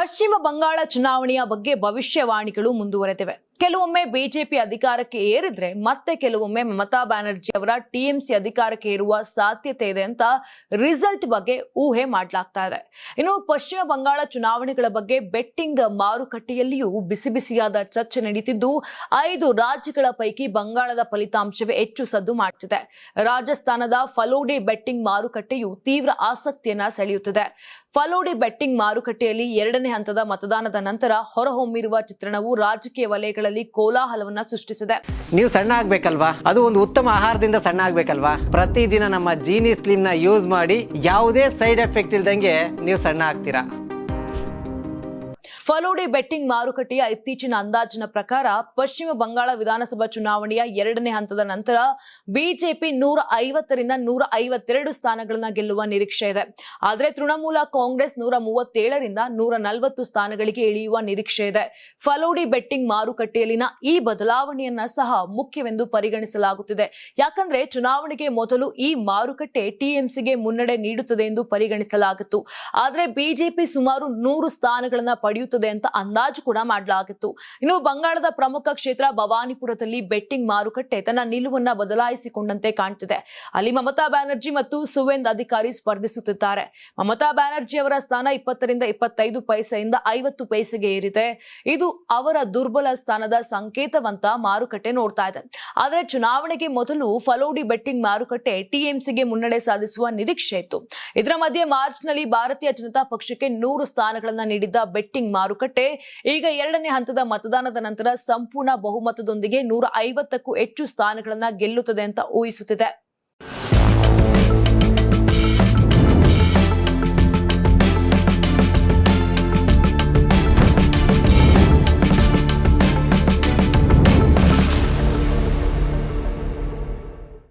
ಪಶ್ಚಿಮ ಬಂಗಾಳ ಚುನಾವಣೆಯ ಬಗ್ಗೆ ಭವಿಷ್ಯವಾಣಿಗಳು ಮುಂದುವರೆದಿವೆ. ಕೆಲವೊಮ್ಮೆ ಬಿಜೆಪಿ ಅಧಿಕಾರಕ್ಕೆ ಏರಿದ್ರೆ ಮತ್ತೆ ಕೆಲವೊಮ್ಮೆ ಮಮತಾ ಬ್ಯಾನರ್ಜಿ ಅವರ ಟಿಎಂಸಿ ಅಧಿಕಾರಕ್ಕೆ ಏರುವ ಸಾಧ್ಯತೆ ಇದೆ ಅಂತ ರಿಸಲ್ಟ್ ಬಗ್ಗೆ ಊಹೆ ಮಾಡಲಾಗ್ತಾ ಇದೆ. ಇನ್ನು ಪಶ್ಚಿಮ ಬಂಗಾಳ ಚುನಾವಣೆಗಳ ಬಗ್ಗೆ ಬೆಟ್ಟಿಂಗ್ ಮಾರುಕಟ್ಟೆಯಲ್ಲಿಯೂ ಬಿಸಿ ಬಿಸಿಯಾದ ಚರ್ಚೆ ನಡೀತಿದ್ದು 5 ರಾಜ್ಯಗಳ ಪೈಕಿ ಬಂಗಾಳದ ಫಲಿತಾಂಶವೇ ಹೆಚ್ಚು ಸದ್ದು ಮಾಡುತ್ತಿದೆ. ರಾಜಸ್ಥಾನದ ಫಲೋಡಿ ಬೆಟ್ಟಿಂಗ್ ಮಾರುಕಟ್ಟೆಯು ತೀವ್ರ ಆಸಕ್ತಿಯನ್ನ ಸೆಳೆಯುತ್ತಿದೆ. ಫಲೋಡಿ ಬೆಟ್ಟಿಂಗ್ ಮಾರುಕಟ್ಟೆಯಲ್ಲಿ 2ನೇ ಹಂತದ ಮತದಾನದ ನಂತರ ಹೊರಹೊಮ್ಮಿರುವ ಚಿತ್ರಣವು ರಾಜಕೀಯ ವಲಯಗಳಲ್ಲಿ ಕೋಲಾಹಲವನ್ನ ಸೃಷ್ಟಿಸಿದೆ. ನೀವು ಸಣ್ಣ ಆಗ್ಬೇಕಲ್ವಾ? ಅದು ಒಂದು ಉತ್ತಮ ಆಹಾರದಿಂದ ಸಣ್ಣ ಆಗ್ಬೇಕಲ್ವಾ? ಪ್ರತಿದಿನ ನಮ್ಮ ಜೀನಿ ಸ್ಲಿಮ್ ನ ಯೂಸ್ ಮಾಡಿ ಯಾವುದೇ ಸೈಡ್ ಎಫೆಕ್ಟ್ ಇಲ್ದಂಗೆ ನೀವು ಸಣ್ಣ ಆಗ್ತೀರಾ. ಫಲೋಡಿ ಬೆಟ್ಟಿಂಗ್ ಮಾರುಕಟ್ಟೆಯ ಇತ್ತೀಚಿನ ಅಂದಾಜಿನ ಪ್ರಕಾರ ಪಶ್ಚಿಮ ಬಂಗಾಳ ವಿಧಾನಸಭಾ ಚುನಾವಣೆಯ 2ನೇ ಹಂತದ ನಂತರ ಬಿಜೆಪಿ 150ರಿಂದ 152 ಸ್ಥಾನಗಳನ್ನ ಗೆಲ್ಲುವ ನಿರೀಕ್ಷೆ ಇದೆ. ಆದರೆ ತೃಣಮೂಲ ಕಾಂಗ್ರೆಸ್ 137ರಿಂದ 140 ಸ್ಥಾನಗಳಿಗೆ ಇಳಿಯುವ ನಿರೀಕ್ಷೆ ಇದೆ. ಫಲೋಡಿ ಬೆಟ್ಟಿಂಗ್ ಮಾರುಕಟ್ಟೆಯಲ್ಲಿನ ಈ ಬದಲಾವಣೆಯನ್ನ ಸಹ ಮುಖ್ಯವೆಂದು ಪರಿಗಣಿಸಲಾಗುತ್ತಿದೆ. ಯಾಕಂದ್ರೆ ಚುನಾವಣೆಗೆ ಮೊದಲು ಈ ಮಾರುಕಟ್ಟೆ ಟಿಎಂಸಿಗೆ ಮುನ್ನಡೆ ನೀಡುತ್ತದೆ ಎಂದು ಪರಿಗಣಿಸಲಾಗಿತ್ತು. ಆದರೆ ಬಿಜೆಪಿ ಸುಮಾರು 100 ಸ್ಥಾನಗಳನ್ನ ಪಡೆಯುತ್ತದೆ ಅಂತ ಅಂದಾಜು ಕೂಡ ಮಾಡಲಾಗಿತ್ತು. ಇನ್ನು ಬಂಗಾಳದ ಪ್ರಮುಖ ಕ್ಷೇತ್ರ ಭವಾನಿಪುರದಲ್ಲಿ ಬೆಟ್ಟಿಂಗ್ ಮಾರುಕಟ್ಟೆ ತನ್ನ ನಿಲುವನ್ನ ಬದಲಾಯಿಸಿಕೊಂಡಂತೆ ಕಾಣ್ತಿದೆ. ಅಲ್ಲಿ ಮಮತಾ ಬ್ಯಾನರ್ಜಿ ಮತ್ತು ಸುವೇಂದ್ ಅಧಿಕಾರಿ ಸ್ಪರ್ಧಿಸುತ್ತಿದ್ದಾರೆ. ಮಮತಾ ಬ್ಯಾನರ್ಜಿ ಅವರ ಸ್ಥಾನ 20ರಿಂದ 25 ಪೈಸೆಯಿಂದ 50 ಪೈಸೆಗೆ ಏರಿದೆ. ಇದು ಅವರ ದುರ್ಬಲ ಸ್ಥಾನದ ಸಂಕೇತವಂತ ಮಾರುಕಟ್ಟೆ ನೋಡ್ತಾ ಇದೆ. ಆದರೆ ಚುನಾವಣೆಗೆ ಮೊದಲು ಫಲೋಡಿ ಬೆಟ್ಟಿಂಗ್ ಮಾರುಕಟ್ಟೆ ಟಿಎಂಸಿಗೆ ಮುನ್ನಡೆ ಸಾಧಿಸುವ ನಿರೀಕ್ಷೆ ಇತ್ತು. ಇದರ ಮಧ್ಯೆ ಮಾರ್ಚ್ನಲ್ಲಿ ಭಾರತೀಯ ಜನತಾ ಪಕ್ಷಕ್ಕೆ 100 ಸ್ಥಾನಗಳನ್ನ ನೀಡಿದ್ದ ಬೆಟ್ಟಿಂಗ್ ಮಾರುಕಟ್ಟೆ ಈಗ 2ನೇ ಹಂತದ ಮತದಾನದ ನಂತರ ಸಂಪೂರ್ಣ ಬಹುಮತದೊಂದಿಗೆ 150ಕ್ಕೂ ಹೆಚ್ಚು ಸ್ಥಾನಗಳನ್ನ ಗೆಲ್ಲುತ್ತದೆ ಅಂತ ಊಹಿಸುತ್ತಿದೆ.